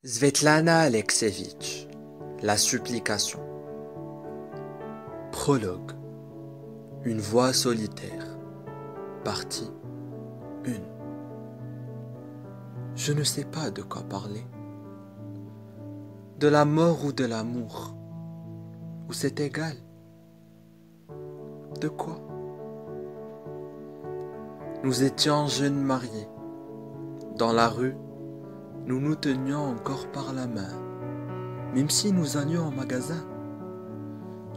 Svetlana Alexievitch, la supplication. Prologue. Une voix solitaire. Partie 1. Je ne sais pas de quoi parler. De la mort ou de l'amour. Ou c'est égal. De quoi? Nous étions jeunes mariés. Dans la rue, nous nous tenions encore par la main. Même si nous allions au magasin,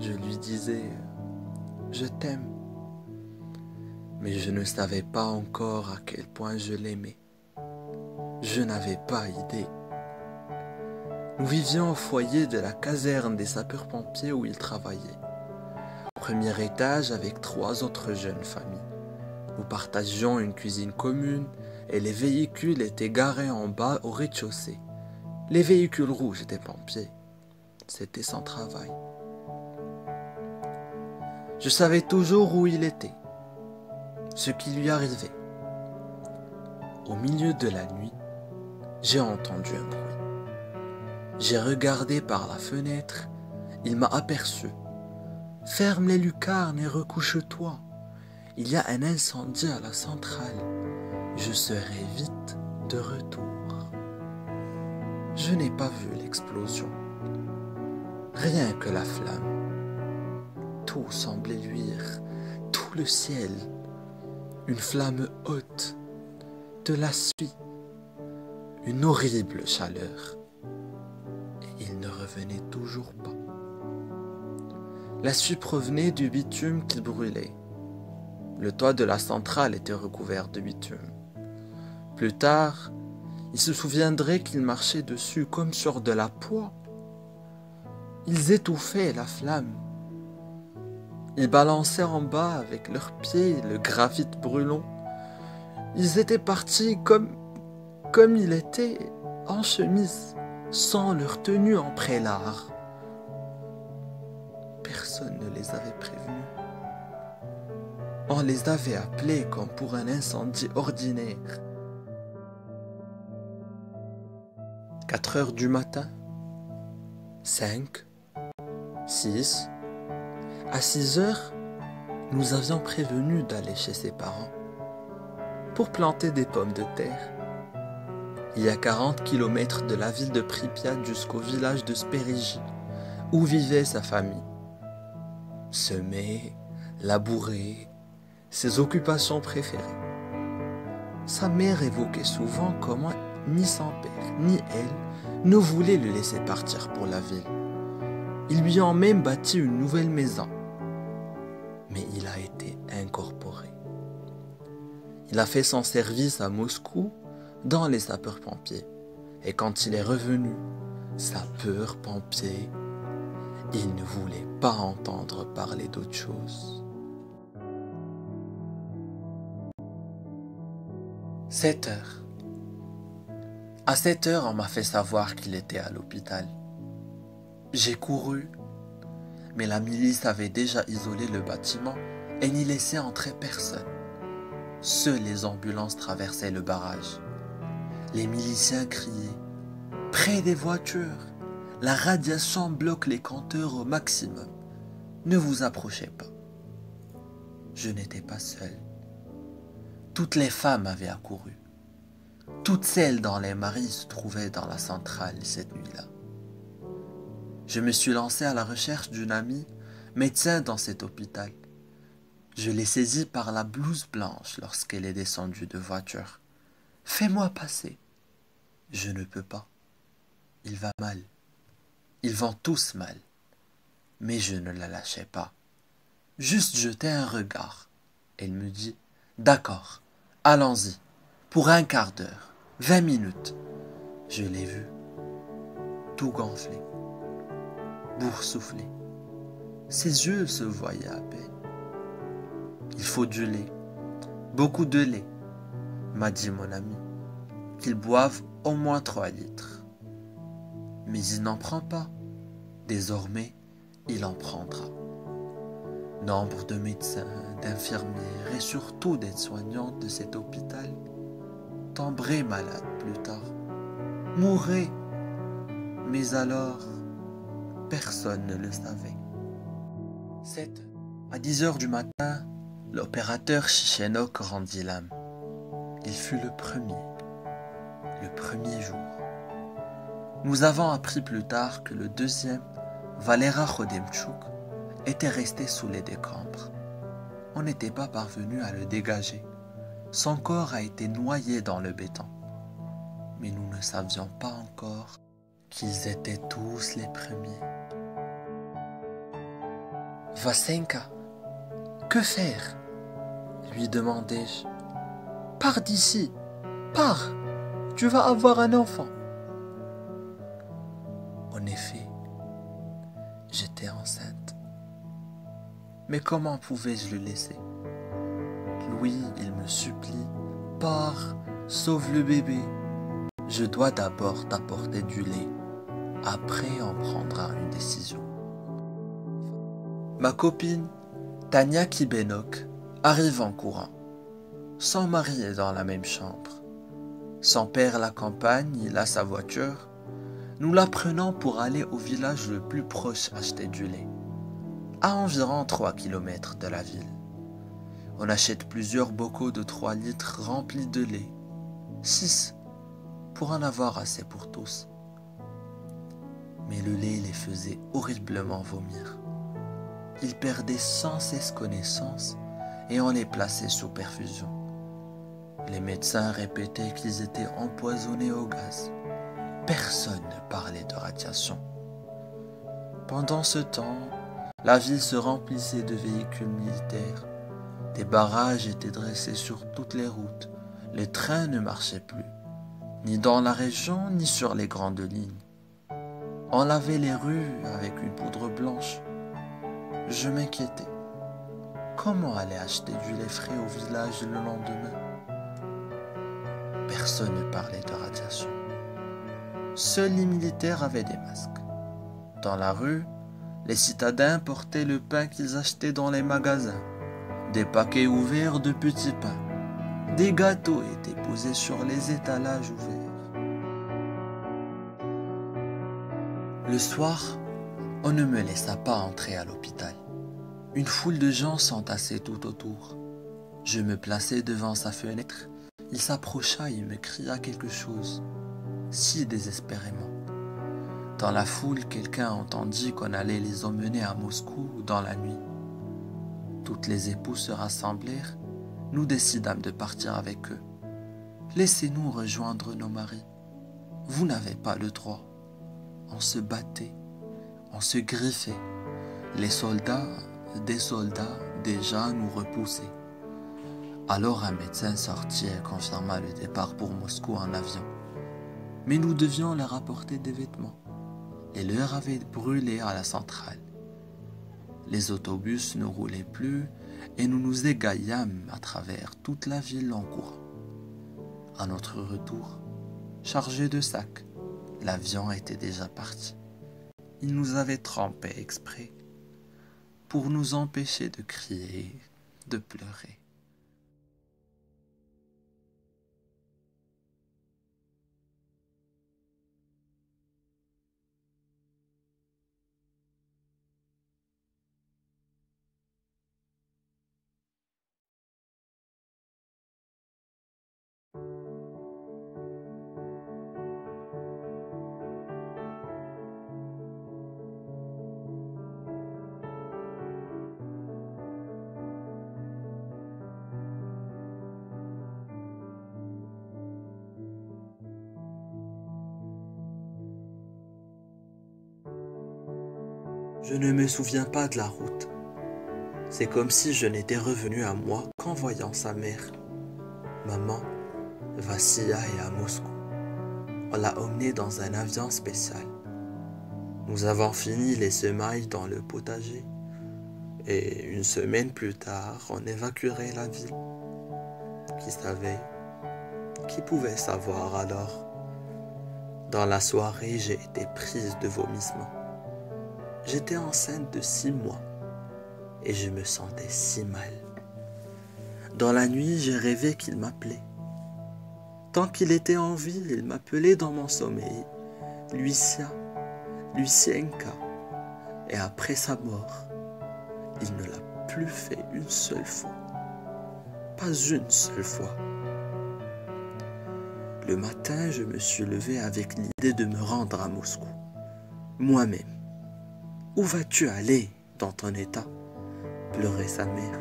je lui disais « Je t'aime ». Mais je ne savais pas encore à quel point je l'aimais. Je n'avais pas idée. Nous vivions au foyer de la caserne des sapeurs-pompiers où il travaillait. Au premier étage avec 3 autres jeunes familles. Nous partagions une cuisine commune et les véhicules étaient garés en bas au rez-de-chaussée. Les véhicules rouges des pompiers. C'était son travail. Je savais toujours où il était, ce qui lui arrivait. Au milieu de la nuit, j'ai entendu un bruit. J'ai regardé par la fenêtre, il m'a aperçu. « Ferme les lucarnes et recouche-toi. Il y a un incendie à la centrale. Je serai vite de retour. » Je n'ai pas vu l'explosion. Rien que la flamme. Tout semblait luire, tout le ciel. Une flamme haute, de la suie, une horrible chaleur. Et il ne revenait toujours pas. La suie provenait du bitume qui brûlait. Le toit de la centrale était recouvert de bitume. Plus tard, il se souviendrait qu'ils marchaient dessus comme sur de la poix. Ils étouffaient la flamme. Ils balançaient en bas avec leurs pieds le graphite brûlant. Ils étaient partis comme ils étaient, en chemise, sans leur tenue en prélard. Personne ne les avait prévenus. On les avait appelés comme pour un incendie ordinaire. 4 heures du matin, 5, 6. À 6 heures, nous avions prévenu d'aller chez ses parents pour planter des pommes de terre. Il y a 40 kilomètres de la ville de Pripyat jusqu'au village de Sperigi, où vivait sa famille. Semer, labourer, ses occupations préférées. Sa mère évoquait souvent comment ni son père ni elle ne voulaient le laisser partir pour la ville. Ils lui ont même bâti une nouvelle maison. Mais il a été incorporé. Il a fait son service à Moscou dans les sapeurs-pompiers. Et quand il est revenu, sapeur-pompier, il ne voulait pas entendre parler d'autre chose. 7 heures. À 7 heures, on m'a fait savoir qu'il était à l'hôpital. J'ai couru, mais la milice avait déjà isolé le bâtiment et n'y laissait entrer personne. Seules les ambulances traversaient le barrage. Les miliciens criaient « Près des voitures, la radiation bloque les compteurs au maximum. Ne vous approchez pas. » Je n'étais pas seul. Toutes les femmes avaient accouru. Toutes celles dont les maris se trouvaient dans la centrale cette nuit-là. Je me suis lancé à la recherche d'une amie, médecin dans cet hôpital. Je l'ai saisie par la blouse blanche lorsqu'elle est descendue de voiture. « Fais-moi passer. » Je ne peux pas. Il va mal. Ils vont tous mal. Mais je ne la lâchais pas. Juste jeter un regard. Elle me dit « D'accord, allons-y. Pour un quart d'heure, 20 minutes. » Je l'ai vue. Tout gonflé. Boursouflé. Ses yeux se voyaient à peine. « Il faut du lait. Beaucoup de lait, » m'a dit mon ami. « Qu'il boive au moins 3 litres. » Mais il n'en prend pas. Désormais, il en prendra. Nombre de médecins, d'infirmières et surtout d'aides-soignantes de cet hôpital tomberaient malades plus tard, mourraient Mais alors, personne ne le savait. À 10 heures du matin, l'opérateur Chichenok rendit l'âme. Il fut le premier jour. Nous avons appris plus tard que le deuxième, Valera Khodemtchouk, était resté sous les décombres. On n'était pas parvenu à le dégager. Son corps a été noyé dans le béton. Mais nous ne savions pas encore qu'ils étaient tous les premiers. Vasenka, que faire? Lui demandai-je. Pars d'ici, pars, tu vas avoir un enfant. En effet, j'étais enceinte. Mais comment pouvais-je le laisser? Louis, il me supplie, pars, sauve le bébé. Je dois d'abord t'apporter du lait. Après, on prendra une décision. Ma copine, Tania Kibenok, arrive en courant. Son mari est dans la même chambre. Son père l'accompagne, il a sa voiture. Nous la prenons pour aller au village le plus proche acheter du lait, à environ 3 km de la ville. On achète plusieurs bocaux de 3 litres remplis de lait, 6 pour en avoir assez pour tous. Mais le lait les faisait horriblement vomir. Ils perdaient sans cesse connaissance et on les plaçait sous perfusion. Les médecins répétaient qu'ils étaient empoisonnés au gaz. Personne ne parlait de radiation. Pendant ce temps, la ville se remplissait de véhicules militaires. Des barrages étaient dressés sur toutes les routes. Les trains ne marchaient plus, ni dans la région, ni sur les grandes lignes. On lavait les rues avec une poudre blanche. Je m'inquiétais. Comment aller acheter du lait frais au village le lendemain? Personne ne parlait de radiation. Seuls les militaires avaient des masques. Dans la rue, les citadins portaient le pain qu'ils achetaient dans les magasins. Des paquets ouverts de petits pains. Des gâteaux étaient posés sur les étalages ouverts. Le soir, on ne me laissa pas entrer à l'hôpital. Une foule de gens s'entassaient tout autour. Je me plaçai devant sa fenêtre. Il s'approcha et me cria quelque chose, si désespérément. Dans la foule, quelqu'un entendit qu'on allait les emmener à Moscou dans la nuit. Toutes les épouses se rassemblèrent. Nous décidâmes de partir avec eux. Laissez-nous rejoindre nos maris. Vous n'avez pas le droit. On se battait, on se griffait. Les soldats, déjà nous repoussaient. Alors un médecin sortit et confirma le départ pour Moscou en avion. Mais nous devions leur apporter des vêtements. Les leurs avaient brûlé à la centrale. Les autobus ne roulaient plus et nous nous égaillâmes à travers toute la ville en courant. À notre retour, chargé de sacs, l'avion était déjà parti. Il nous avait trempés exprès pour nous empêcher de crier, de pleurer. Je ne me souviens pas de la route. C'est comme si je n'étais revenu à moi qu'en voyant sa mère. Maman, Vassia est à Moscou. On l'a emmenée dans un avion spécial. Nous avons fini les semailles dans le potager. Et une semaine plus tard, on évacuerait la ville. Qui savait? Qui pouvait savoir alors? Dans la soirée, j'ai été prise de vomissements. J'étais enceinte de 6 mois et je me sentais si mal. Dans la nuit, j'ai rêvé qu'il m'appelait. Tant qu'il était en vie, il m'appelait dans mon sommeil. Lucia, Lucienka. Et après sa mort, il ne l'a plus fait une seule fois. Pas une seule fois. Le matin, je me suis levé avec l'idée de me rendre à Moscou. Moi-même. Où vas-tu aller dans ton état? Pleurait sa mère.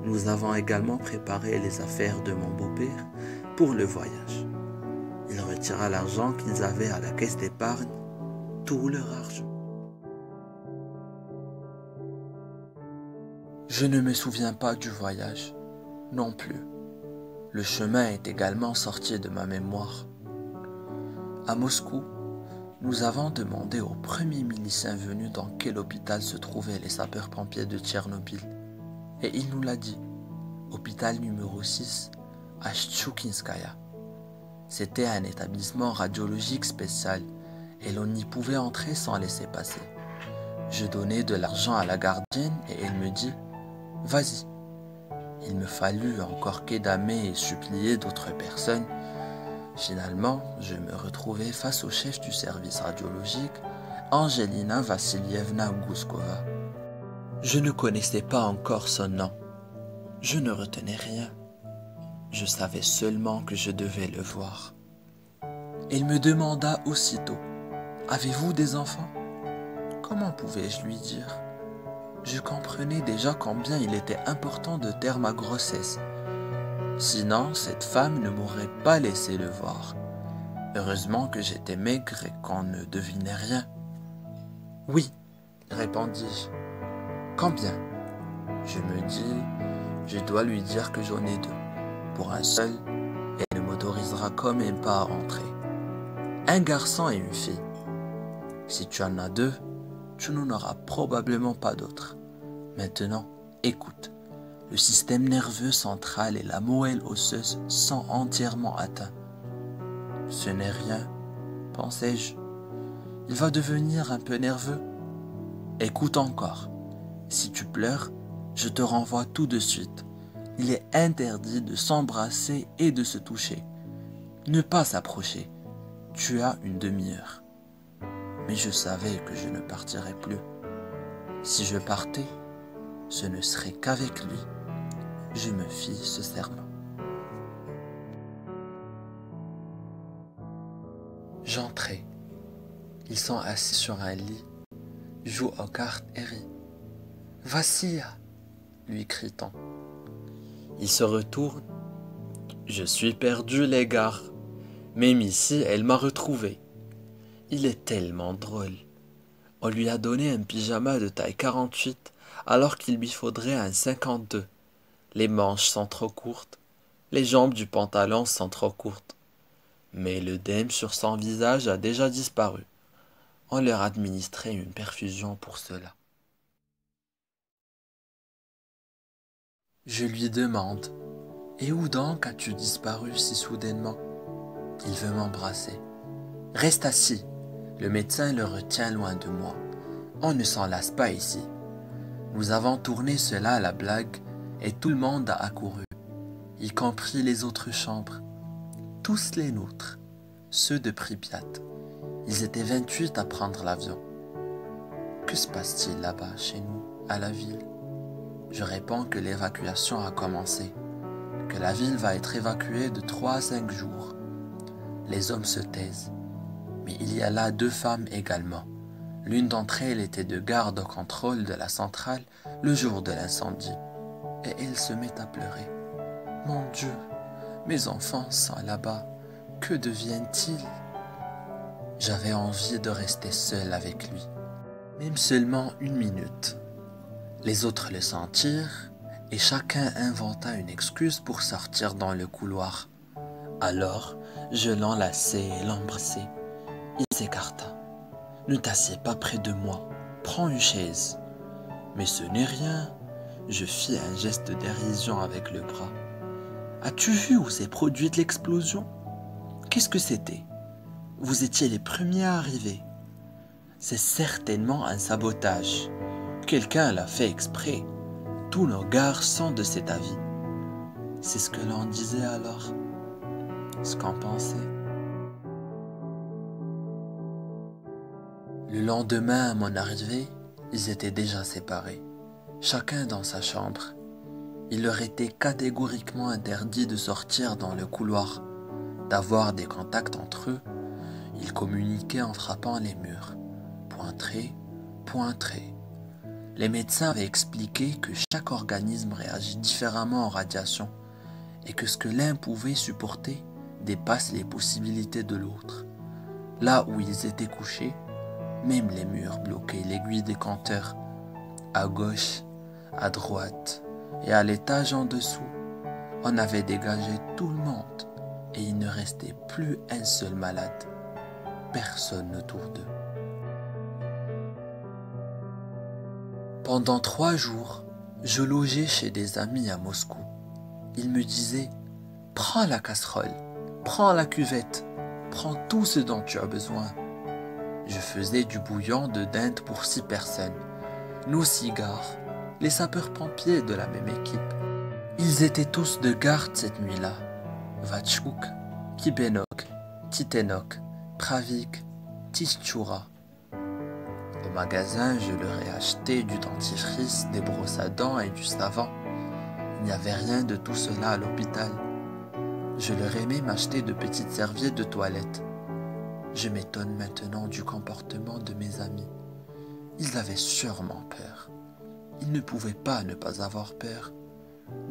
Nous avons également préparé les affaires de mon beau-père pour le voyage. Il retira l'argent qu'ils avaient à la caisse d'épargne, tout leur argent. Je ne me souviens pas du voyage, non plus. Le chemin est également sorti de ma mémoire. À Moscou, nous avons demandé au premier milicien venu dans quel hôpital se trouvaient les sapeurs-pompiers de Tchernobyl. Et il nous l'a dit, hôpital numéro 6 à Shtchoukhinskaya. C'était un établissement radiologique spécial et l'on y pouvait entrer sans laisser passer. Je donnai de l'argent à la gardienne et elle me dit « Vas-y ». Il me fallut encore quédamer et supplier d'autres personnes. Finalement, je me retrouvai face au chef du service radiologique, Angelina Vassilievna Gouskova. Je ne connaissais pas encore son nom. Je ne retenais rien. Je savais seulement que je devais le voir. Il me demanda aussitôt « Avez-vous des enfants ?» Comment pouvais-je lui dire? Je comprenais déjà combien il était important de taire ma grossesse. Sinon, cette femme ne m'aurait pas laissé le voir. Heureusement que j'étais maigre et qu'on ne devinait rien. « Oui, » répondis-je. « Combien ?» Je me dis, je dois lui dire que j'en ai 2. Pour un seul, elle ne m'autorisera quand même pas à rentrer. Un garçon et une fille. Si tu en as 2, tu n'en auras probablement pas d'autres. Maintenant, écoute. Le système nerveux central et la moelle osseuse sont entièrement atteints. Ce n'est rien, pensai-je. Il va devenir un peu nerveux. Écoute encore. Si tu pleures, je te renvoie tout de suite. Il est interdit de s'embrasser et de se toucher. Ne pas s'approcher. Tu as une demi-heure. Mais je savais que je ne partirais plus. Si je partais, ce ne serait qu'avec lui. Je me fis ce serment. J'entrai. Ils sont assis sur un lit, jouent aux cartes et rient. « Vassia !» lui crie-t-on. Il se retourne. « Je suis perdu, les gars. Même ici, elle m'a retrouvé. » Il est tellement drôle. On lui a donné un pyjama de taille 48 alors qu'il lui faudrait un 52. Les manches sont trop courtes, les jambes du pantalon sont trop courtes. Mais l'œdème sur son visage a déjà disparu. On leur a administré une perfusion pour cela. Je lui demande « Et où donc as-tu disparu si soudainement ?» Il veut m'embrasser. « Reste assis. Le médecin le retient loin de moi. On ne s'en lasse pas ici. » Nous avons tourné cela à la blague et tout le monde a accouru, y compris les autres chambres. Tous les nôtres, ceux de Pripyat. Ils étaient 28 à prendre l'avion. Que se passe-t-il là-bas, chez nous, à la ville? Je réponds que l'évacuation a commencé, que la ville va être évacuée de 3 à 5 jours. Les hommes se taisent, mais il y a là 2 femmes également. L'une d'entre elles était de garde au contrôle de la centrale le jour de l'incendie, et elle se met à pleurer. « Mon Dieu, mes enfants sont là-bas, que deviennent-ils » J'avais envie de rester seul avec lui, même seulement 1 minute. Les autres le sentirent, et chacun inventa une excuse pour sortir dans le couloir. Alors, je l'enlaçai et l'embrassai. Il s'écarta. « Ne t'assieds pas près de moi, prends une chaise. » Mais ce n'est rien. Je fis un geste de dérision avec le bras. « As-tu vu où s'est produite l'explosion? Qu'est-ce que c'était? Vous étiez les premiers à arriver. C'est certainement un sabotage. Quelqu'un l'a fait exprès. Tous nos gares sont de cet avis. » C'est ce que l'on disait alors. Ce qu'on pensait. Le lendemain à mon arrivée, ils étaient déjà séparés, chacun dans sa chambre. Il leur était catégoriquement interdit de sortir dans le couloir, d'avoir des contacts entre eux. Ils communiquaient en frappant les murs. Point trait, point trait. Les médecins avaient expliqué que chaque organisme réagit différemment en radiation et que ce que l'un pouvait supporter dépasse les possibilités de l'autre. Là où ils étaient couchés, même les murs bloquaient l'aiguille des compteurs. À gauche, à droite et à l'étage en dessous, on avait dégagé tout le monde et il ne restait plus un seul malade. Personne autour d'eux. Pendant 3 jours, je logeais chez des amis à Moscou. Ils me disaient « Prends la casserole, prends la cuvette, prends tout ce dont tu as besoin. » Je faisais du bouillon de dinde pour 6 personnes, nos cigares, les sapeurs-pompiers de la même équipe. Ils étaient tous de garde cette nuit-là. Vatchouk, Kibenok, Titenok, Pravik, Tichchoura. Au magasin, je leur ai acheté du dentifrice, des brosses à dents et du savon. Il n'y avait rien de tout cela à l'hôpital. Je leur ai même acheté de petites serviettes de toilette. Je m'étonne maintenant du comportement de mes amis. Ils avaient sûrement peur. Ils ne pouvaient pas ne pas avoir peur.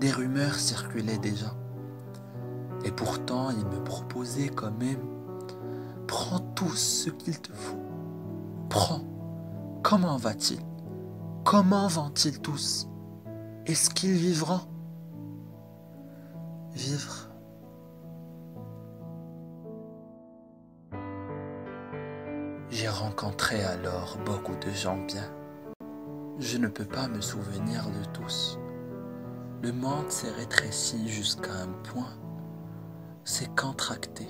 Des rumeurs circulaient déjà. Et pourtant, ils me proposaient quand même « Prends tout ce qu'il te faut. Prends. Comment va-t-il? Comment vont-ils tous? Est-ce qu'ils vivront? » Vivre. J'ai rencontré alors beaucoup de gens bien. Je ne peux pas me souvenir de tous. Le monde s'est rétréci jusqu'à un point, s'est contracté.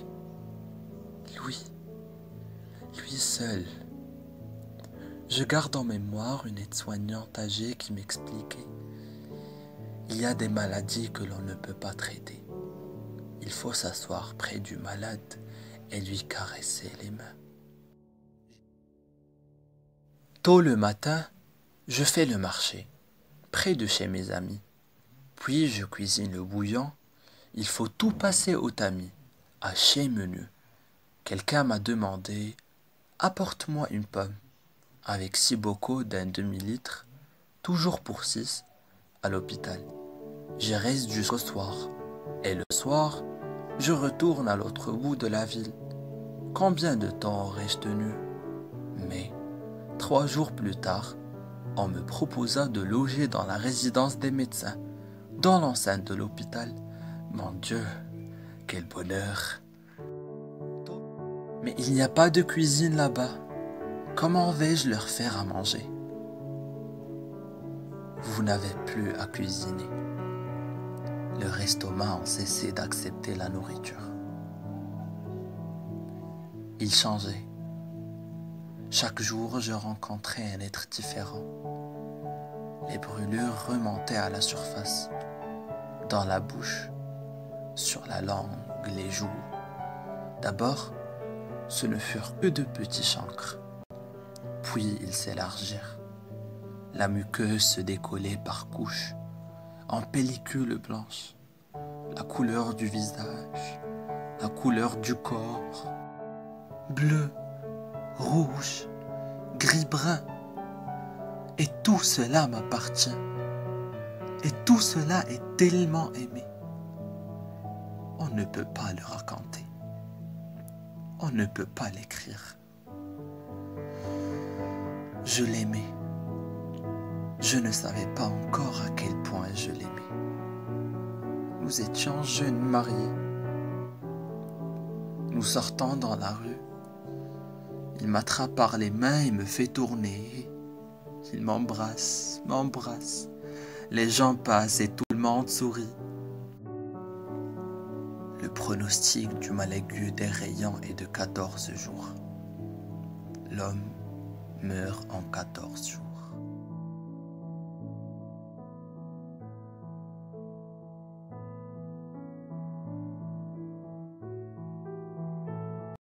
Lui seul. Je garde en mémoire une aide-soignante âgée qui m'expliquait « Il y a des maladies que l'on ne peut pas traiter. Il faut s'asseoir près du malade et lui caresser les mains. » Tôt le matin, je fais le marché, près de chez mes amis. Puis je cuisine le bouillon. Il faut tout passer au tamis, à chez menu. Quelqu'un m'a demandé « Apporte-moi une pomme » avec 6 bocaux d'un demi-litre, toujours pour 6, à l'hôpital. J'y reste jusqu'au soir. Et le soir, je retourne à l'autre bout de la ville. Combien de temps aurais-je tenu? Mais 3 jours plus tard, on me proposa de loger dans la résidence des médecins, dans l'enceinte de l'hôpital. Mon Dieu, quel bonheur! Mais il n'y a pas de cuisine là-bas. Comment vais-je leur faire à manger? Vous n'avez plus à cuisiner. Leurs estomacs ont cessé d'accepter la nourriture. Ils changeaient. Chaque jour, je rencontrais un être différent. Les brûlures remontaient à la surface, dans la bouche, sur la langue, les joues. D'abord, ce ne furent que de petits chancres. Puis ils s'élargirent. La muqueuse se décollait par couches, en pellicule blanche. La couleur du visage, la couleur du corps, bleu, rouge, gris-brun. Et tout cela m'appartient. Et tout cela est tellement aimé. On ne peut pas le raconter. On ne peut pas l'écrire. Je l'aimais. Je ne savais pas encore à quel point je l'aimais. Nous étions jeunes mariés. Nous sortons dans la rue. Il m'attrape par les mains et me fait tourner. Il m'embrasse. Les gens passent et tout le monde sourit. Le pronostic du mal aigu des rayons est de 14 jours. L'homme meurt en 14 jours.